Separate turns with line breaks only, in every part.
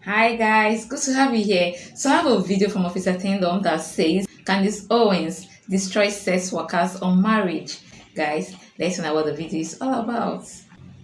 Hi guys, good to have you here. So I have a video from Officer Tendom that says Candace Owens destroys sex workers on marriage. Guys, let's know what the video is all about.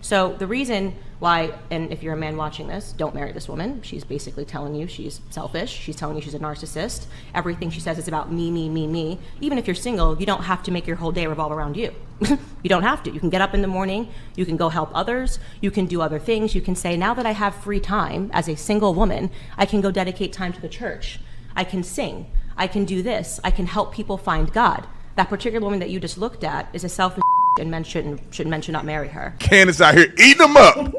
So the reason why, and if you're a man watching this, don't marry this woman. She's basically telling you she's selfish. She's telling you she's a narcissist. Everything she says is about me, me, me, me. Even if you're single, you don't have to make your whole day revolve around you. You don't have to. You can get up in the morning. You can go help others. You can do other things. You can say, now that I have free time as a single woman, I can go dedicate time to the church. I can sing. I can do this. I can help people find God. That particular woman that you just looked at is a selfish and men should not marry her.
Candace out here eating them up.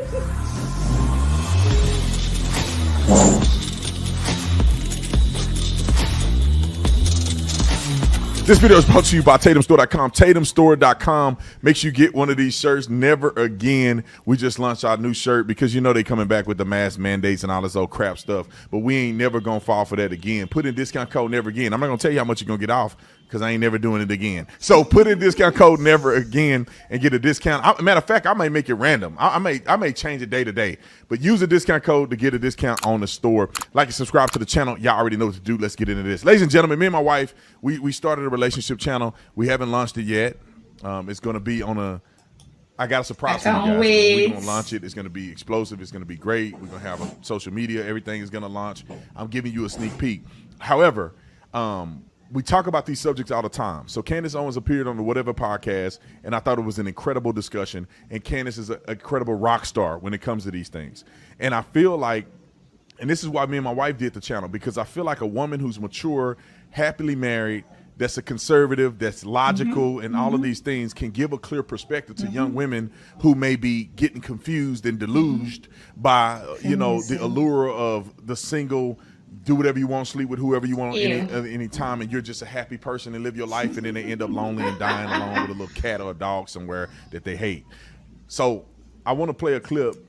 This video is brought to you by TatumStore.com. TatumStore.com makes you get one of these shirts. Never again. We just launched our new shirt because you know they coming back with the mask mandates and all this old crap stuff. But we ain't never gonna fall for that again. Put in discount code never again. I'm not gonna tell you how much you're gonna get off because I ain't never doing it again. So put in discount code never again and get a discount. Matter of fact, I may make it random. I may change it day to day. But use a discount code to get a discount on the store. Like and subscribe to the channel. Y'all already know what to do. Let's get into this. Ladies and gentlemen, me and my wife, we started a relationship channel. We haven't launched it yet. It's going to be on a, I got a surprise for you guys. We're going to launch it. It's going to be explosive. It's going to be great. We're going to have a social media. Everything is going to launch. I'm giving you a sneak peek. However, we talk about these subjects all the time. So Candace Owens appeared on the Whatever podcast, and I thought it was an incredible discussion. And Candace is an incredible rock star when it comes to these things. And I feel like, and this is why me and my wife did the channel, because I feel like a woman who's mature, happily married, that's a conservative, that's logical, and all of these things can give a clear perspective to young women who may be getting confused and deluged by, you know, the allure of the single, do whatever you want, sleep with whoever you want any time, and you're just a happy person and live your life, and then they end up lonely and dying alone with a little cat or a dog somewhere that they hate. So I want to play a clip,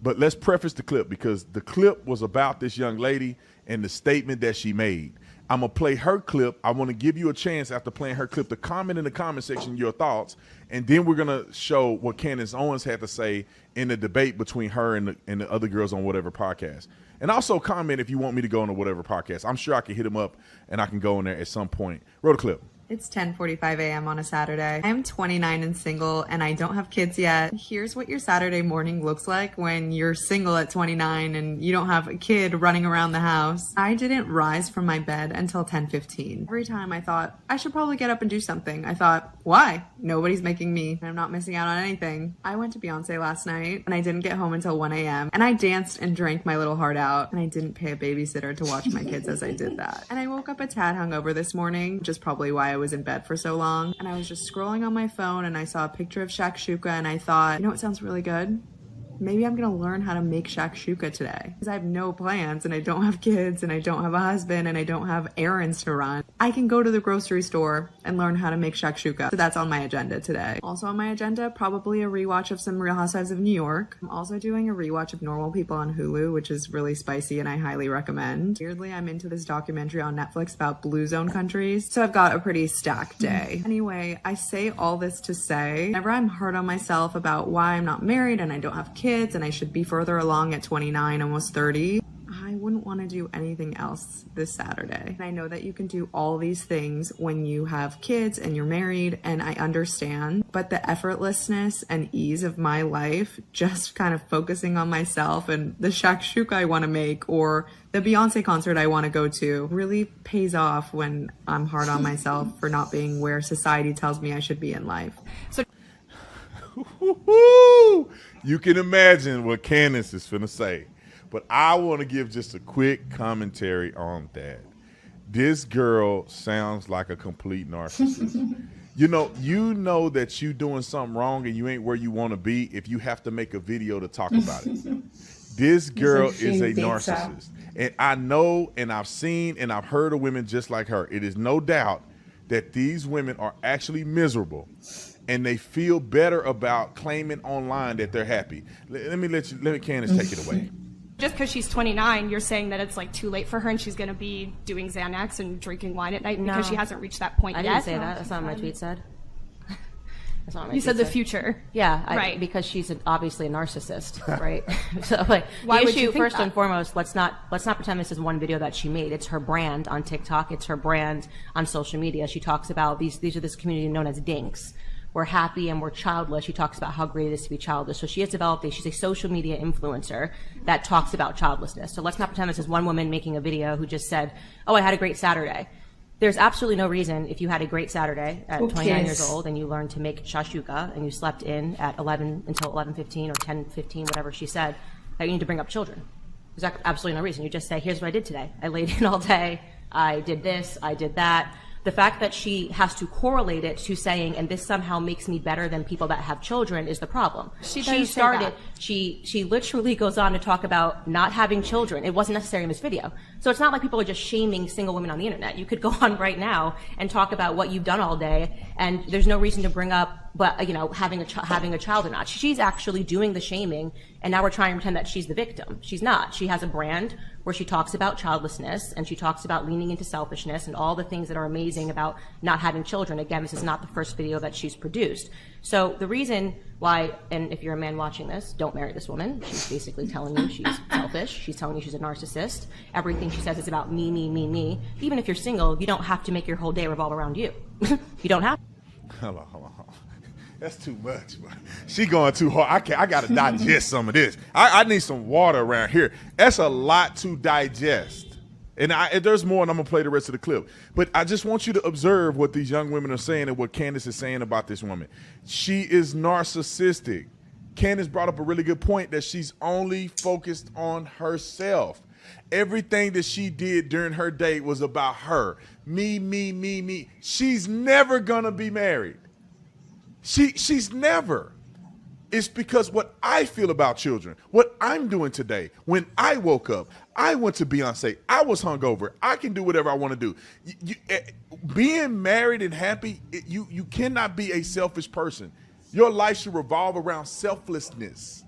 but let's preface the clip because the clip was about this young lady and the statement that she made. I'm going to play her clip. I want to give you a chance after playing her clip to comment in the comment section your thoughts, and then we're going to show what Candace Owens had to say in the debate between her and the other girls on Whatever podcast. And also comment if you want me to go on the Whatever podcast. I'm sure I can hit them up and I can go in there at some point. Roll the clip.
It's 10:45 a.m. on a Saturday. I am 29 and single, and I don't have kids yet. Here's what your Saturday morning looks like when you're single at 29 and you don't have a kid running around the house. I didn't rise from my bed until 10:15. Every time I thought, I should probably get up and do something. I thought, why? Nobody's making me. I'm not missing out on anything. I went to Beyonce last night, and I didn't get home until 1 a.m. And I danced and drank my little heart out, and I didn't pay a babysitter to watch my kids as I did that. And I woke up a tad hungover this morning, which is probably why I was in bed for so long, and I was just scrolling on my phone and I saw a picture of shakshuka and I thought, you know what sounds really good? Maybe I'm gonna learn how to make shakshuka today because I have no plans and I don't have kids and I don't have a husband and I don't have errands to run. I can go to the grocery store and learn how to make shakshuka. So that's on my agenda today. Also on my agenda, probably a rewatch of some Real Housewives of New York. I'm also doing a rewatch of Normal People on Hulu, which is really spicy and I highly recommend. Weirdly, I'm into this documentary on Netflix about blue zone countries. So I've got a pretty stacked day. Anyway, I say all this to say, whenever I'm hard on myself about why I'm not married and I don't have kids and I should be further along at 29, almost 30, I wouldn't want to do anything else this Saturday. And I know that you can do all these things when you have kids and you're married, and I understand, but the effortlessness and ease of my life, just kind of focusing on myself and the shakshuka I want to make or the Beyonce concert I want to go to really pays off when I'm hard on myself for not being where society tells me I should be in life. So
you can imagine what Candace is finna say. But I want to give just a quick commentary on that. This girl sounds like a complete narcissist. you know that you doing something wrong and you ain't where you want to be if you have to make a video to talk about it. This girl is a narcissist. And I know and I've seen and I've heard of women just like her. It is no doubt that these women are actually miserable and they feel better about claiming online that they're happy. Let me Candace take it away.
Just because she's 29, you're saying that it's like too late for her and she's going to be doing Xanax and drinking wine at night because she hasn't reached that point yet?
I didn't say that. That's not what my tweet said. That's not my
You said the
pizza.
future.
Yeah,
Right.
because she's obviously a narcissist, right? So, like,
Why
the
would you
issue,
think
first
that?
and foremost, let's not pretend this is one video that she made. It's her brand on TikTok. It's her brand on social media. She talks about these are this community known as dinks. We're happy and we're childless. She talks about how great it is to be childless. So she has developed she's a social media influencer that talks about childlessness. So let's not pretend this is one woman making a video who just said, "Oh, I had a great Saturday." There's absolutely no reason, if you had a great Saturday at 29 years old and you learned to make shashuka and you slept in at 11 until 11:15 or 10:15, whatever she said, that you need to bring up children. There's absolutely no reason. You just say, "Here's what I did today. I laid in all day. I did this. I did that." The fact that she has to correlate it to saying, "and this somehow makes me better than people that have children," is the problem.
She doesn't say that.
She literally goes on to talk about not having children. It wasn't necessary in this video. So it's not like people are just shaming single women on the internet. You could go on right now and talk about what you've done all day, and there's no reason to bring up, but having a child or not. She's actually doing the shaming, and now we're trying to pretend that she's the victim. She's not. She has a brand where she talks about childlessness and she talks about leaning into selfishness and all the things that are amazing about not having children. Again, this is not the first video that she's produced. So the reason why, and if you're a man watching this, don't marry this woman. She's basically telling you she's selfish. She's telling you she's a narcissist. Everything she says is about me, me, me, me. Even if you're single, you don't have to make your whole day revolve around you. You don't have to.
Hold on. That's too much, man. She going too hard. I got to digest some of this. I need some water around here. That's a lot to digest. And there's more, and I'm going to play the rest of the clip. But I just want you to observe what these young women are saying and what Candace is saying about this woman. She is narcissistic. Candace brought up a really good point that she's only focused on herself. Everything that she did during her day was about her. Me, me, me, me. She's never going to be married. She's never. It's because what I feel about children, what I'm doing today. When I woke up, I went to Beyonce. I was hungover. I can do whatever I want to do. Being married and happy, you cannot be a selfish person. Your life should revolve around selflessness.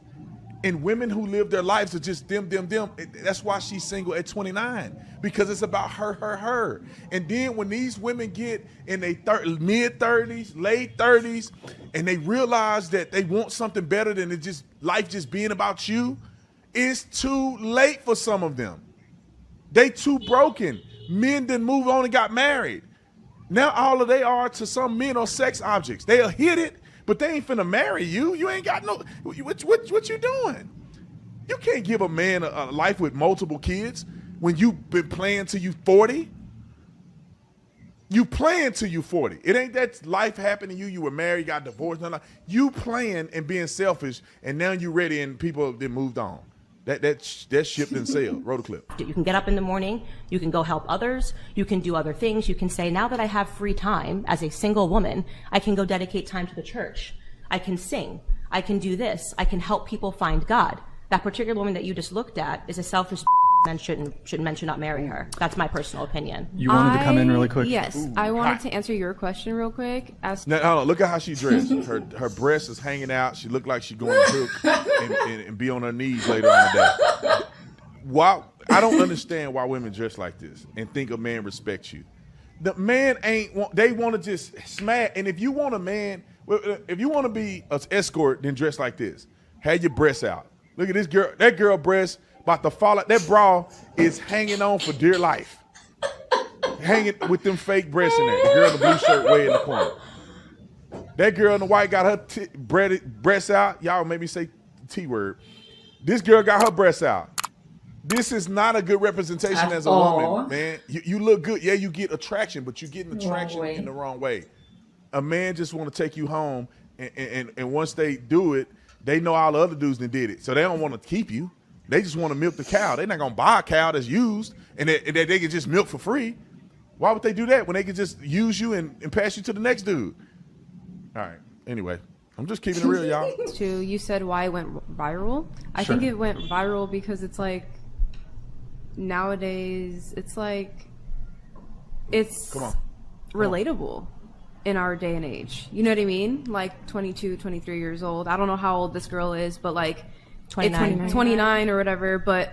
And women who live their lives are just them. That's why she's single at 29, because it's about her. And then when these women get in their mid-30s, late 30s, and they realize that they want something better than life just being about you, it's too late for some of them. They too broken. Men done moved on and got married. Now all of they are to some men are sex objects. They'll hit it, but they ain't finna marry you. You ain't got no, what you doing? You can't give a man a life with multiple kids when you've been playing till you 40. You playing till you 40. It ain't that life happened to you. You were married, got divorced. Nothing. You playing and being selfish, and now you ready and people then moved on. That ship didn't sail. Roll the clip.
You can get up in the morning, you can go help others, you can do other things, you can say, now that I have free time as a single woman, I can go dedicate time to the church. I can sing. I can do this. I can help people find God. That particular woman that you just looked at is a selfish men men should not marry her. That's my personal opinion.
You wanted to come in really quick?
Yes,
Ooh,
I wanted
hot.
to answer your question real quick.
Now, hold on, look at how she dressed. Her breast is hanging out. She looked like she's going to cook and be on her knees later on the day. Why? I don't understand why women dress like this and think a man respects you. The man they want to just smash. And if you want a man, if you want to be an escort, then dress like this. Have your breasts out. Look at this girl. That girl breast about to fall out. That bra is hanging on for dear life. Hanging with them fake breasts in there. The girl in the blue shirt way in the corner. That girl in the white got her breasts out. Y'all made me say the T word. This girl got her breasts out. This is not a good representation
At
as a
all.
woman, man. You look good. Yeah, you get attraction, but you're getting attraction
way.
in the wrong way. A man just want to take you home, and once they do it, they know all the other dudes that did it. So they don't want to keep you. They just want to milk the cow. They're not going to buy a cow that's used and that they can just milk for free. Why would they do that when they could just use you and pass you to the next dude? All right. Anyway, I'm just keeping it real, y'all.
You said why it went viral. I
Sure.
think it went viral because it's like nowadays it's
Come on.
relatable in our day and age. You know what I mean? Like 22, 23 years old. I don't know how old this girl is, but like
29.
29 or whatever, but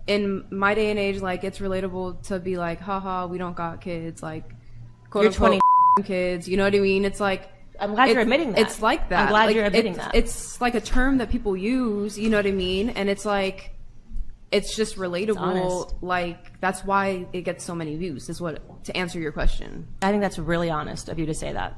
in my day and age, like it's relatable to be like, haha, we don't got kids, like quote
You're
unquote kids. You know what I mean? It's like
I'm glad you're admitting that.
It's like that.
I'm glad
like,
you're admitting that.
It's like a term that people use, you know what I mean? And it's like, it's just relatable. Like, that's why it gets so many views, is what, to answer your question.
I think that's really honest of you to say that.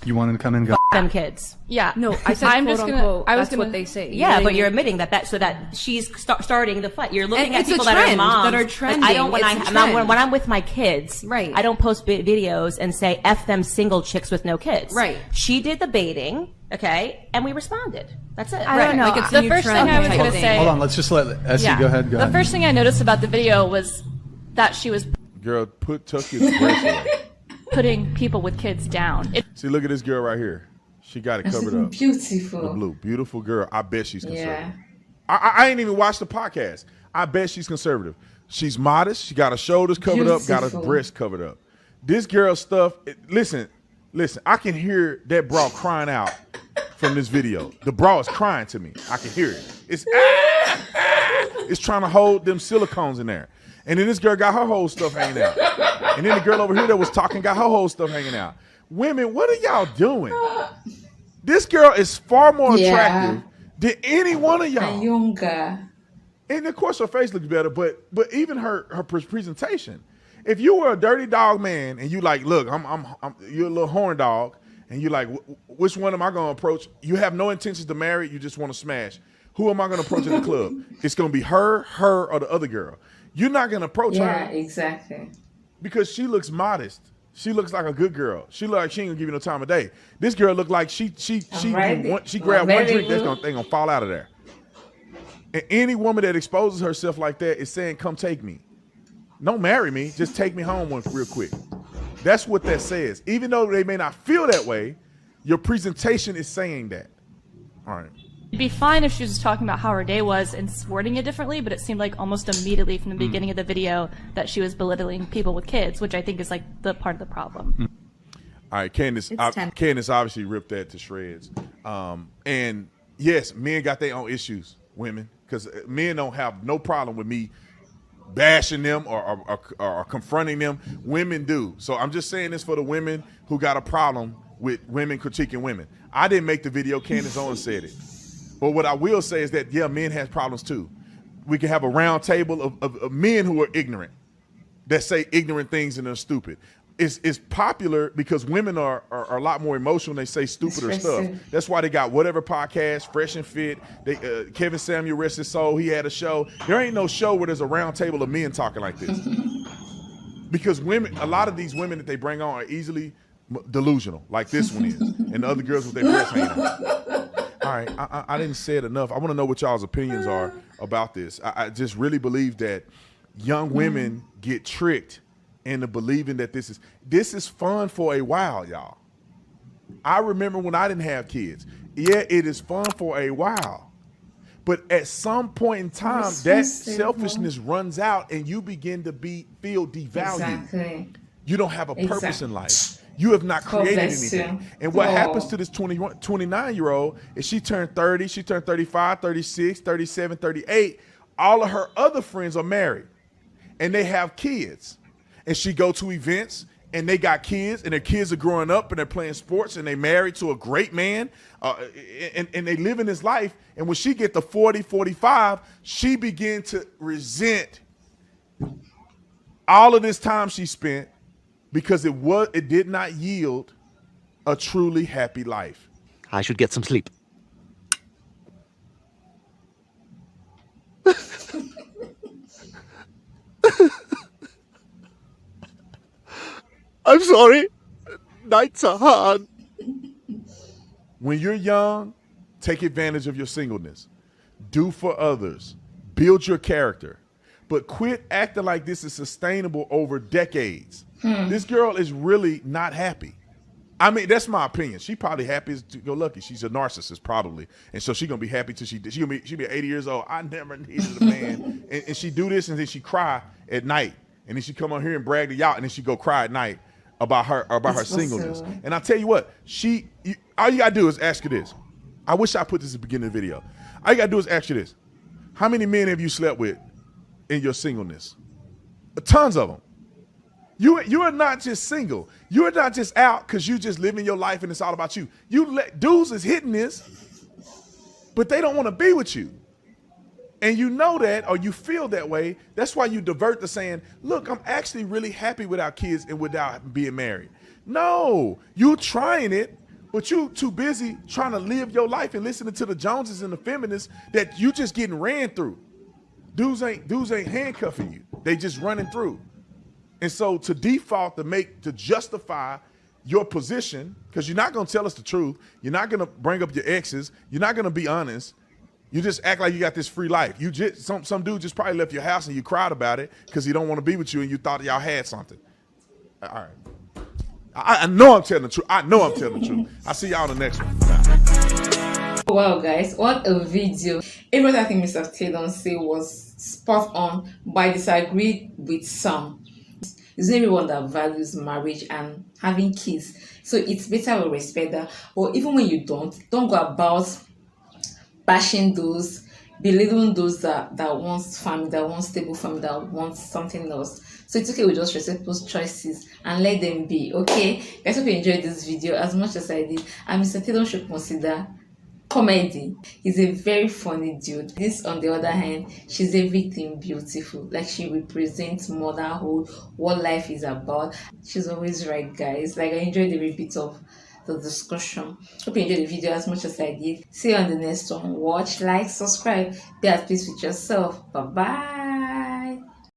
You wanted to come in and go.
Them kids.
Yeah.
No, I said
I'm
quote
just
unquote.
I was
that's
gonna,
what they say.
Yeah,
know
but
what I
you're
mean?
admitting that she's starting the fight. You're looking
And
at
it's a
people that are
trend,
moms
that are
Like,
trending.
I don't
It's a trend.
when I'm with my kids.
Right.
I don't post videos and say "F them single chicks with no kids."
Right.
She did the baiting, okay, and we responded. That's it.
I don't know.
Like it's a
The
new
first thing
trend
I was
type
going to
thing.
say.
Hold on, let's just let Essie go ahead. Go
the
ahead.
first thing I noticed about the video was that she was
Girl, tuck your breast away.
putting people with kids down.
See, look at this girl right here. She got it
It's
covered up.
beautiful.
The blue, beautiful girl. I bet she's conservative.
Yeah.
I ain't even watched the podcast. I bet she's conservative. She's modest. She got her shoulders covered up, got her
Beautiful.
breasts covered up. This girl's stuff. Listen. I can hear that bra crying out from this video. The bra is crying to me. I can hear it. It's trying to hold them silicones in there. And then this girl got her whole stuff hanging out. And then the girl over here that was talking got her whole stuff hanging out. Women, what are y'all doing? This girl is far more
Yeah.
attractive than any one of
And
y'all.
younger.
And of course her face looks better, but even her presentation. If you were a dirty dog man and you like, look, I'm you're a little horn dog, and you like, which one am I gonna approach? You have no intentions to marry, you just want to smash. Who am I gonna approach at the club? It's gonna be her, or the other girl. You're not gonna approach
Yeah,
her
exactly.
because she looks modest. She looks like a good girl. She look like she ain't gonna give you no time of day. This girl look like she
Right.
grabbed one drink,
Available.
they gonna fall out of there. And any woman that exposes herself like that is saying, "Come take me. Don't marry me. Just take me home real quick." That's what that says. Even though they may not feel that way, your presentation is saying that. All right.
It'd be fine if she was just talking about how her day was and wording it differently, but it seemed like almost immediately from the beginning of the video that she was belittling people with kids, which I think is like the part of the problem.
All right, Candace.
It's 10.
Candace obviously ripped that to shreds. And yes, men got their own issues, women, because men don't have no problem with me bashing them or confronting them. Women do. So I'm just saying this for the women who got a problem with women critiquing women. I didn't make the video. Candace Owens said it. But what I will say is that, yeah, men have problems too. We can have a round table of men who are ignorant, that say ignorant things and are stupid. It's popular because women are a lot more emotional. They say stupider stuff.
Expressive.
That's why they got whatever podcast, Fresh and Fit. Kevin Samuel, rest his soul, he had a show. There ain't no show where there's a round table of men talking like this. Because women, a lot of these women that they bring on are easily delusional, like this one is, and the other girls with their breasts hanging out. All right, I didn't say it enough. I want to know what y'all's opinions are about this. I just really believe that young women get tricked into believing that this is fun for a while, y'all. I remember when I didn't have kids. Yeah, it is fun for a while. But at some point in time, that selfishness runs out and you begin to feel devalued.
Exactly.
You don't have a purpose
Exactly.
in life. You have not
God
created
bless
anything.
you.
And what
Oh.
happens to this 29-year-old is she turned 30, she turned 35, 36, 37, 38. All of her other friends are married and they have kids. And she go to events and they got kids and their kids are growing up and they're playing sports and they married to a great man and they live in his life. And when she get to 40, 45, she begin to resent all of this time she spent because it did not yield a truly happy life.
I should get some sleep. I'm sorry. Nights are hard.
When you're young, take advantage of your singleness. Do for others. Build your character. But quit acting like this is sustainable over decades. This girl is really not happy. I mean, that's my opinion. She probably happy as go lucky. She's a narcissist probably. And so she's going to be happy till she be 80 years old. I never needed a man. and she do this and then she cry at night. And then she come on here and brag to y'all and then she go cry at night about her
It's
singleness.
possible.
And I tell you what, all you gotta do is ask her this. I wish I put this at the beginning of the video. All you gotta do is ask you this. How many men have you slept with in your singleness? Tons of them. You are not just single. You are not just out because you just living your life and it's all about you. Dudes is hitting this, but they don't want to be with you. And you know that, or you feel that way. That's why you divert to saying, look, I'm actually really happy without kids and without being married. No, you trying it, but you too busy trying to live your life and listening to the Joneses and the feminists that you just getting ran through. Dudes ain't handcuffing you. They just running through. And so to default to justify your position, because you're not going to tell us the truth. You're not going to bring up your exes. You're not going to be honest. You just act like you got this free life. You just some dude just probably left your house and you cried about it because he don't want to be with you and you thought y'all had something. All right. I know I'm telling the truth. I know I'm telling the truth. I'll see y'all in the next one. Bye.
Wow, guys, what a video. Everything I think Mr. Taylor said was spot on, but I disagree with some. There's everyone that values marriage and having kids. So it's better we respect that. Or even when you don't go about bashing those, belittling those that wants family, that wants stable family, that wants something else. So it's okay, we just respect those choices and let them be. Okay, guys, hope you enjoyed this video as much as I did. And Mr. Taylor should consider comedy. He's a very funny dude. This, on the other hand, she's everything beautiful. Like, she represents motherhood, what life is about. She's always right, guys. Like, I enjoyed every bit of the discussion. Hope you enjoyed the video as much as I did. See you on the next one. Watch, like, subscribe. Be at peace with yourself. Bye bye.